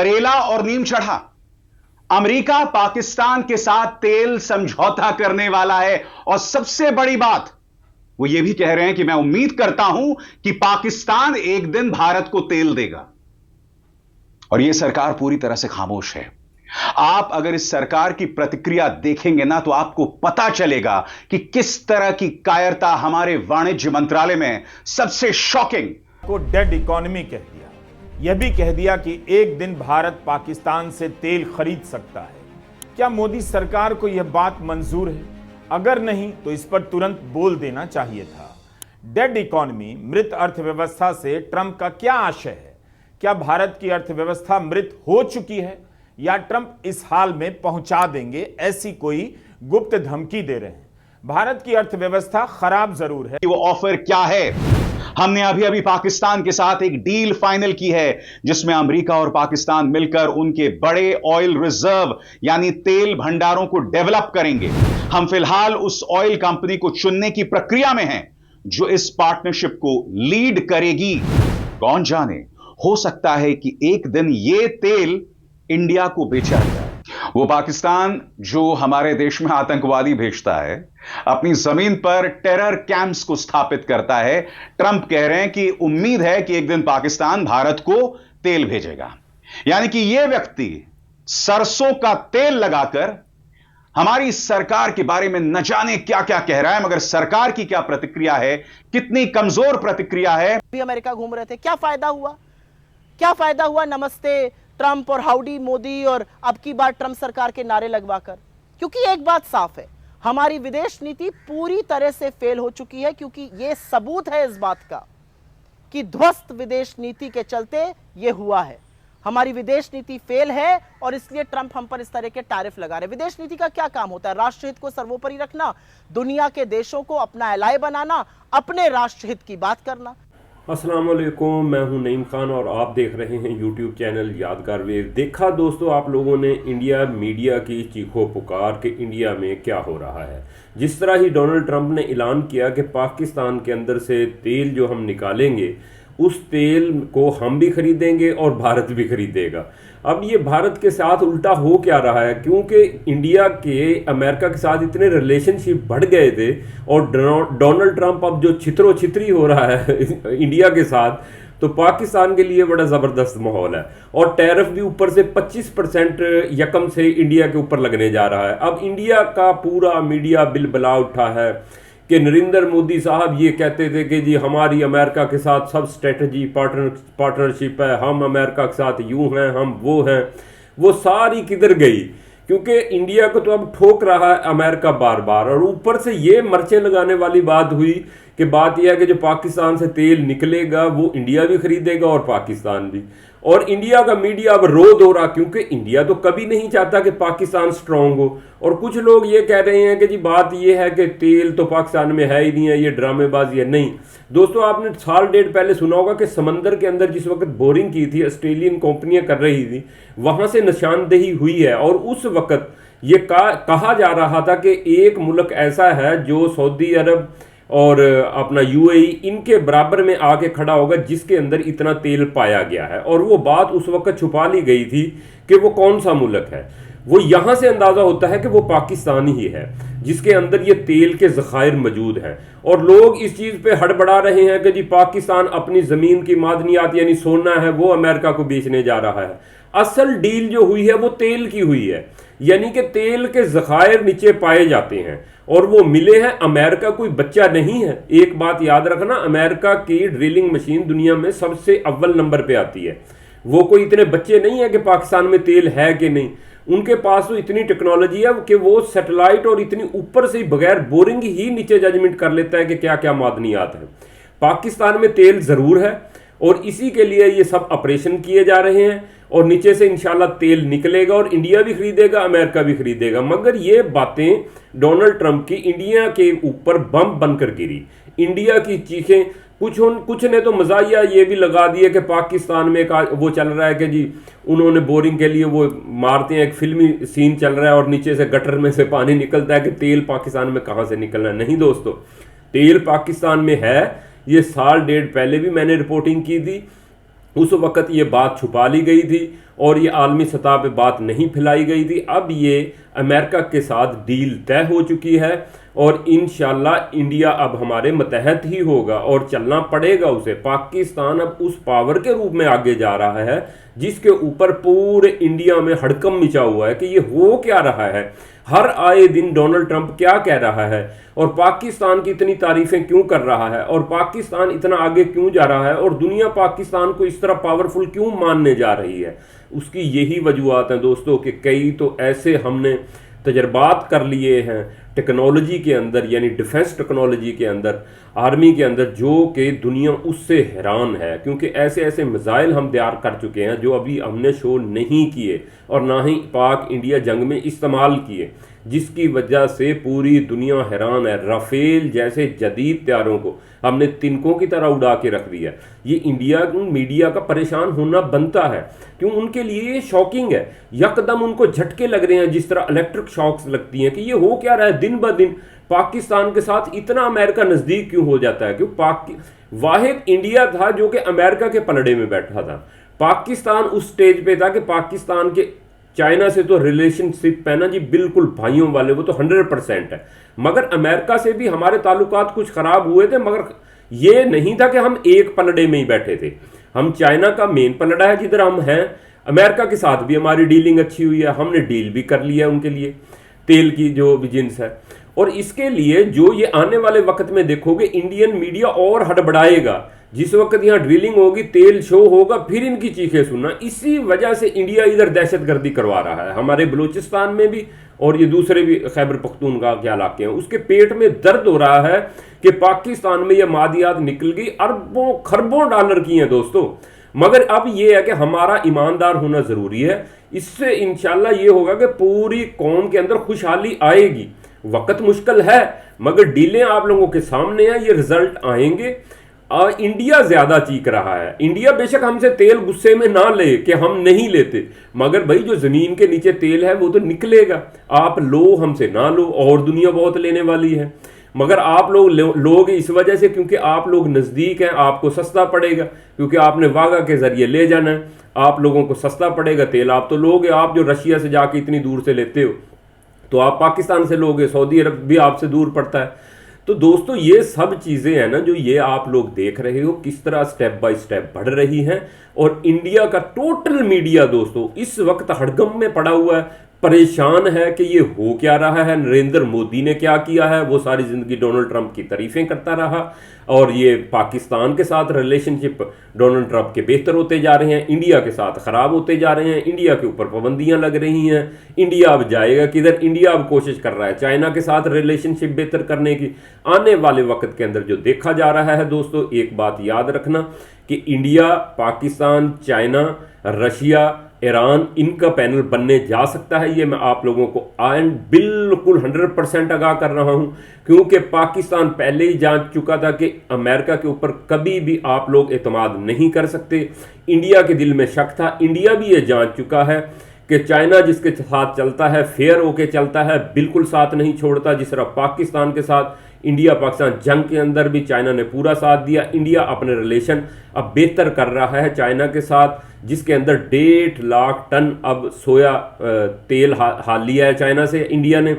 करेला और नीम चढ़ा। अमेरिका पाकिस्तान के साथ तेल समझौता करने वाला है और सबसे बड़ी बात वो ये भी कह रहे हैं कि मैं उम्मीद करता हूं कि पाकिस्तान एक दिन भारत को तेल देगा। और यह सरकार पूरी तरह से खामोश है। आप अगर इस सरकार की प्रतिक्रिया देखेंगे ना तो आपको पता चलेगा कि किस तरह की कायरता हमारे वाणिज्य मंत्रालय में सबसे शॉकिंग को डेड इकोनॉमी कह दिया। यह भी कह दिया कि एक दिन भारत पाकिस्तान से तेल खरीद सकता है। क्या मोदी सरकार को यह बात मंजूर है? अगर नहीं तो इस पर तुरंत बोल देना चाहिए था। डेड इकोनॉमी, मृत अर्थव्यवस्था से ट्रंप का क्या आशय है? क्या भारत की अर्थव्यवस्था मृत हो चुकी है या ट्रंप इस हाल में पहुंचा देंगे, ऐसी कोई गुप्त धमकी दे रहे हैं? भारत की अर्थव्यवस्था खराब जरूर है। वो ऑफर क्या है? हमने अभी अभी पाकिस्तान के साथ एक डील फाइनल की है जिसमें अमेरिका और पाकिस्तान मिलकर उनके बड़े ऑयल रिजर्व यानी तेल भंडारों को डेवलप करेंगे। हम फिलहाल उस ऑयल कंपनी को चुनने की प्रक्रिया में हैं जो इस पार्टनरशिप को लीड करेगी। कौन जाने, हो सकता है कि एक दिन यह तेल इंडिया को बेचा जाए। वो पाकिस्तान जो हमारे देश में आतंकवादी भेजता है, अपनी जमीन पर टेरर कैंप्स को स्थापित करता है। ट्रंप कह रहे हैं कि उम्मीद है कि एक दिन पाकिस्तान भारत को तेल भेजेगा। यानी कि यह व्यक्ति सरसों का तेल लगाकर हमारी सरकार के बारे में न जाने क्या क्या कह रहा है, मगर सरकार की क्या प्रतिक्रिया है, कितनी कमजोर प्रतिक्रिया है। भी अमेरिका घूम रहे थे, क्या फायदा हुआ? क्या फायदा हुआ नमस्ते ट्रंप और हाउडी मोदी और अब की बार ट्रंप सरकार के नारे लगवाकर? क्योंकि एक बात साफ है, हमारी विदेश नीति पूरी तरह से फेल हो चुकी है। क्योंकि यह सबूत है इस बात का कि ध्वस्त विदेश नीति के चलते यह हुआ है। हमारी विदेश नीति फेल है और इसलिए ट्रंप हम पर इस तरह के टैरिफ लगा रहे। विदेश नीति का क्या काम होता है? राष्ट्रहित को सर्वोपरि रखना, दुनिया के देशों को अपना एलाय बनाना, अपने राष्ट्रहित की बात करना। अस्सलाम वालेकुम, मैं हूं नईम खान और आप देख रहे हैं यूट्यूब चैनल यादगार वेव। देखा दोस्तों आप लोगों ने इंडिया मीडिया की चीखो पुकार के इंडिया में क्या हो रहा है। जिस तरह ही डोनाल्ड ट्रंप ने ऐलान किया कि पाकिस्तान के अंदर से तेल जो हम निकालेंगे उस तेल को हम भी खरीदेंगे और भारत भी खरीदेगा। अब ये भारत के साथ उल्टा हो क्या रहा है? क्योंकि इंडिया के अमेरिका के साथ इतने रिलेशनशिप बढ़ गए थे और डोनाल्ड ट्रंप अब जो छितरो छितरी हो रहा है इंडिया के साथ, तो पाकिस्तान के लिए बड़ा ज़बरदस्त माहौल है। और टैरिफ भी ऊपर से 25% यकम से इंडिया के ऊपर लगने जा रहा है। अब इंडिया का पूरा मीडिया बिलबला उठा है कि नरेंद्र मोदी साहब ये कहते थे कि जी हमारी अमेरिका के साथ सब स्ट्रेटजी पार्टनरशिप है, हम अमेरिका के साथ यूं हैं, हम वो हैं। वो सारी किधर गई? क्योंकि इंडिया को तो अब ठोक रहा है अमेरिका बार बार। और ऊपर से ये मर्चें लगाने वाली बात हुई कि बात यह है कि जो पाकिस्तान से तेल निकलेगा वो इंडिया भी खरीदेगा और पाकिस्तान भी। और इंडिया का मीडिया अब रो दो रहा, क्योंकि इंडिया तो कभी नहीं चाहता कि पाकिस्तान स्ट्रांग हो। और कुछ लोग ये कह रहे हैं कि जी बात ये है कि तेल तो पाकिस्तान में है ही नहीं है, ये ड्रामेबाजी है। नहीं दोस्तों, आपने साल डेढ़ पहले सुना होगा कि समंदर के अंदर जिस वक्त बोरिंग की थी, ऑस्ट्रेलियन कंपनियां कर रही थी, वहां से निशानदेही हुई है। और उस वक्त ये कहा जा रहा था कि एक मुल्क ऐसा है जो सऊदी अरब और अपना यूएई इनके बराबर में आके खड़ा होगा जिसके अंदर इतना तेल पाया गया है। और वो बात उस वक्त छुपा ली गई थी कि वो कौन सा मुल्क है। वो यहां से अंदाजा होता है कि वो पाकिस्तान ही है जिसके अंदर ये तेल के ज़खायर मौजूद हैं। और लोग इस चीज़ पे हड़बड़ा रहे हैं कि जी पाकिस्तान अपनी ज़मीन की मादनियात यानी सोना है वो अमेरिका को बेचने जा रहा है। असल डील जो हुई है वो तेल की हुई है, यानी कि तेल के ज़खायर नीचे पाए जाते हैं और वो मिले हैं। अमेरिका कोई बच्चा नहीं है। एक बात याद रखना, अमेरिका की ड्रिलिंग मशीन दुनिया में सबसे अव्वल नंबर पे आती है। वो कोई इतने बच्चे नहीं है कि पाकिस्तान में तेल है कि नहीं। उनके पास तो इतनी टेक्नोलॉजी है कि वो सैटेलाइट और इतनी ऊपर से बगैर बोरिंग ही नीचे जजमेंट कर लेता है कि क्या क्या मादनियात है। पाकिस्तान में तेल ज़रूर है और इसी के लिए ये सब ऑपरेशन किए जा रहे हैं। और नीचे से इंशाल्लाह तेल निकलेगा और इंडिया भी खरीदेगा, अमेरिका भी खरीदेगा। मगर ये बातें डोनाल्ड ट्रंप की इंडिया के ऊपर बम बनकर गिरी। इंडिया की चीखें, कुछ ने तो मजाया ये भी लगा दिया कि पाकिस्तान में वो चल रहा है कि जी उन्होंने बोरिंग के लिए वो मारते हैं, एक फिल्मी सीन चल रहा है और नीचे से गटर में से पानी निकलता है कि तेल पाकिस्तान में कहाँ से निकलना है। नहीं दोस्तों, तेल पाकिस्तान में है। ये साल डेढ़ पहले भी मैंने रिपोर्टिंग की थी, उस वक्त ये बात छुपा ली गई थी और ये आलमी सतह पे बात नहीं फैलाई गई थी। अब ये अमेरिका के साथ डील तय हो चुकी है और इंशाल्लाह इंडिया अब हमारे मतहत ही होगा और चलना पड़ेगा उसे। पाकिस्तान अब उस पावर के रूप में आगे जा रहा है जिसके ऊपर पूरे इंडिया में हड़कंप मचा हुआ है कि ये हो क्या रहा है। हर आए दिन डोनाल्ड ट्रंप क्या कह रहा है और पाकिस्तान की इतनी तारीफें क्यों कर रहा है और पाकिस्तान इतना आगे क्यों जा रहा है और दुनिया पाकिस्तान को इस तरह पावरफुल क्यों मानने जा रही है। उसकी यही वजूहत हैं दोस्तों कि कई तो ऐसे हमने तजर्बात कर लिए हैं टेक्नोलॉजी के अंदर, यानी डिफेंस टेक्नोलॉजी के अंदर, आर्मी के अंदर, जो कि दुनिया उससे हैरान है क्योंकि ऐसे ऐसे मिसाइल हम तैयार कर चुके हैं जो अभी हमने शो नहीं किए और ना ही पाक इंडिया जंग में इस्तेमाल किए, जिसकी वजह से पूरी दुनिया हैरान है। राफेल जैसे जदीद तैयारों को हमने तिनकों की तरह उड़ा के रख दिया। ये इंडिया मीडिया का परेशान होना बनता है क्यों, उनके लिए ये शॉकिंग है। यकदम उनको झटके लग रहे हैं जिस तरह इलेक्ट्रिक शॉक्स लगती हैं कि ये हो क्या रहा है। दिन ब दिन पाकिस्तान के साथ इतना अमेरिका नज़दीक क्यों हो जाता है। क्यों वाहिद इंडिया था जो कि अमेरिका के पलड़े में बैठा था। पाकिस्तान उस स्टेज पे था कि पाकिस्तान के चाइना से तो रिलेशनशिप है ना जी बिल्कुल भाइयों वाले, वो तो 100% है। मगर अमेरिका से भी हमारे ताल्लुकात कुछ खराब हुए थे, मगर ये नहीं था कि हम एक पलड़े में ही बैठे थे। हम चाइना का मेन पलड़ा है जिधर हम हैं। अमेरिका के साथ भी हमारी डीलिंग अच्छी हुई है, हमने डील भी कर लिया उनके लिए तेल की जो बिजनेस है। और इसके लिए जो ये आने वाले वक्त में देखोगे इंडियन मीडिया और हड़बड़ाएगा। जिस वक्त यहाँ ड्रिलिंग होगी, तेल शो होगा, फिर इनकी चीखें सुनना। इसी वजह से इंडिया इधर दहशतगर्दी करवा रहा है हमारे बलूचिस्तान में भी, और ये दूसरे भी खैबर पख्तूनख्वा के इलाके हैं। उसके पेट में दर्द हो रहा है कि पाकिस्तान में ये मादियात निकल गई, अरबों खरबों डॉलर की हैं दोस्तों। मगर अब ये है कि हमारा ईमानदार होना जरूरी है। इससे इंशाल्लाह ये होगा कि पूरी कौम के अंदर खुशहाली आएगी। वक्त मुश्किल है मगर डीलें आप लोगों के सामने हैं, ये रिजल्ट आएंगे। इंडिया ज्यादा चीख रहा है। इंडिया बेशक हमसे तेल गुस्से में ना ले कि हम नहीं लेते, मगर भाई जो जमीन के नीचे तेल है वो तो निकलेगा। आप लो हमसे ना लो, और दुनिया बहुत लेने वाली है। मगर आप लोग इस वजह से क्योंकि आप लोग नज़दीक हैं, आपको सस्ता पड़ेगा क्योंकि आपने वागा के जरिए ले जाना है। आप लोगों को सस्ता पड़ेगा तेल, आप तो लोगे। आप जो रशिया से जाके इतनी दूर से लेते हो तो आप पाकिस्तान से लोगे, सऊदी अरब भी आपसे दूर पड़ता है। तो दोस्तों ये सब चीज़ें हैं ना जो ये आप लोग देख रहे हो किस तरह स्टेप बाय स्टेप बढ़ रही हैं। और इंडिया का टोटल मीडिया दोस्तों इस वक्त हड़कंप में पड़ा हुआ है, परेशान है कि ये हो क्या रहा है। नरेंद्र मोदी ने क्या किया है, वो सारी जिंदगी डोनाल्ड ट्रंप की तारीफें करता रहा और ये पाकिस्तान के साथ रिलेशनशिप डोनाल्ड ट्रंप के बेहतर होते जा रहे हैं, इंडिया के साथ खराब होते जा रहे हैं। इंडिया के ऊपर पाबंदियां लग रही हैं। इंडिया अब जाएगा किधर। इंडिया अब कोशिश कर रहा है चाइना के साथ रिलेशनशिप बेहतर करने की। आने वाले वक्त के अंदर जो देखा जा रहा है दोस्तों, एक बात याद रखना कि India, Pakistan, China, Russia, Iran, इनका पैनल बनने जा सकता है। ये मैं आप लोगों को बिल्कुल 100% आगाह कर रहा हूं क्योंकि पाकिस्तान पहले ही जान चुका था कि अमेरिका के ऊपर कभी भी आप लोग एतमाद नहीं कर सकते। इंडिया के दिल में शक था, इंडिया भी ये जान चुका है कि चाइना जिसके साथ चलता है फेयर होके चलता है, बिल्कुल साथ नहीं छोड़ता। जिस तरह पाकिस्तान के साथ इंडिया पाकिस्तान जंग के अंदर भी चाइना ने पूरा साथ दिया। इंडिया अपने रिलेशन अब बेहतर कर रहा है चाइना के साथ, जिसके अंदर 1.5 लाख टन अब सोया तेल हाल लिया है चाइना से इंडिया ने।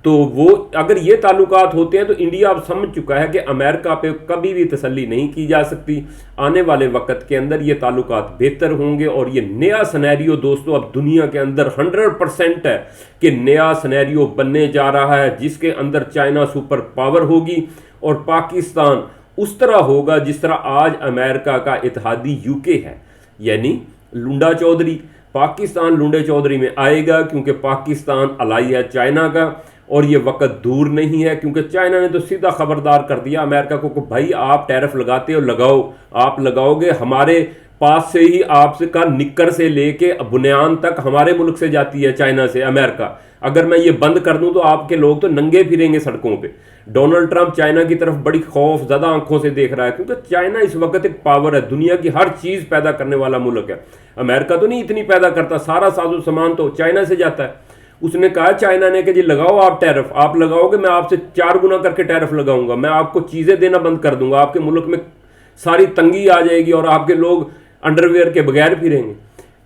तो वो अगर ये ताल्लुकात होते हैं तो इंडिया अब समझ चुका है कि अमेरिका पे कभी भी तसल्ली नहीं की जा सकती। आने वाले वक्त के अंदर ये ताल्लुकात बेहतर होंगे और ये नया सिनेरियो दोस्तों अब दुनिया के अंदर 100% है कि नया सिनेरियो बनने जा रहा है जिसके अंदर चाइना सुपर पावर होगी और पाकिस्तान उस तरह होगा जिस तरह आज अमेरिका का इत्तेहादी यूके है, यानी लुंडा चौधरी। पाकिस्तान लुंडे चौधरी में आएगा क्योंकि पाकिस्तान अलाई है चाइना का और ये वक्त दूर नहीं है क्योंकि चाइना ने तो सीधा खबरदार कर दिया अमेरिका को कि भाई आप टैरिफ लगाते हो लगाओ, आप लगाओगे हमारे पास से ही आपसे का निक्कर से लेके बुनियान तक हमारे मुल्क से जाती है चाइना से अमेरिका। अगर मैं ये बंद कर दूं तो आपके लोग तो नंगे फिरेंगे सड़कों पे। डोनाल्ड ट्रंप चाइना की तरफ बड़ी खौफ ज़्यादा आंखों से देख रहा है क्योंकि चाइना इस वक्त एक पावर है, दुनिया की हर चीज़ पैदा करने वाला मुल्क है। अमेरिका तो नहीं इतनी पैदा करता, सारा साजो सामान तो चाइना से जाता है। उसने कहा चाइना ने कि जी लगाओ आप टैरिफ, आप लगाओगे मैं आपसे 4 गुना करके टैरिफ लगाऊंगा, मैं आपको चीज़ें देना बंद कर दूंगा, आपके मुल्क में सारी तंगी आ जाएगी और आपके लोग अंडरवेयर के बगैर फिरेंगे।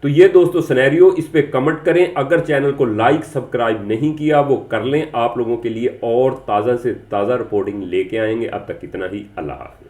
तो ये दोस्तों सिनेरियो, इस पे कमेंट करें। अगर चैनल को लाइक सब्सक्राइब नहीं किया वो कर लें, आप लोगों के लिए और ताज़ा से ताज़ा रिपोर्टिंग लेके आएंगे। अब तक इतना ही, अल्लाह हाफ़िज़।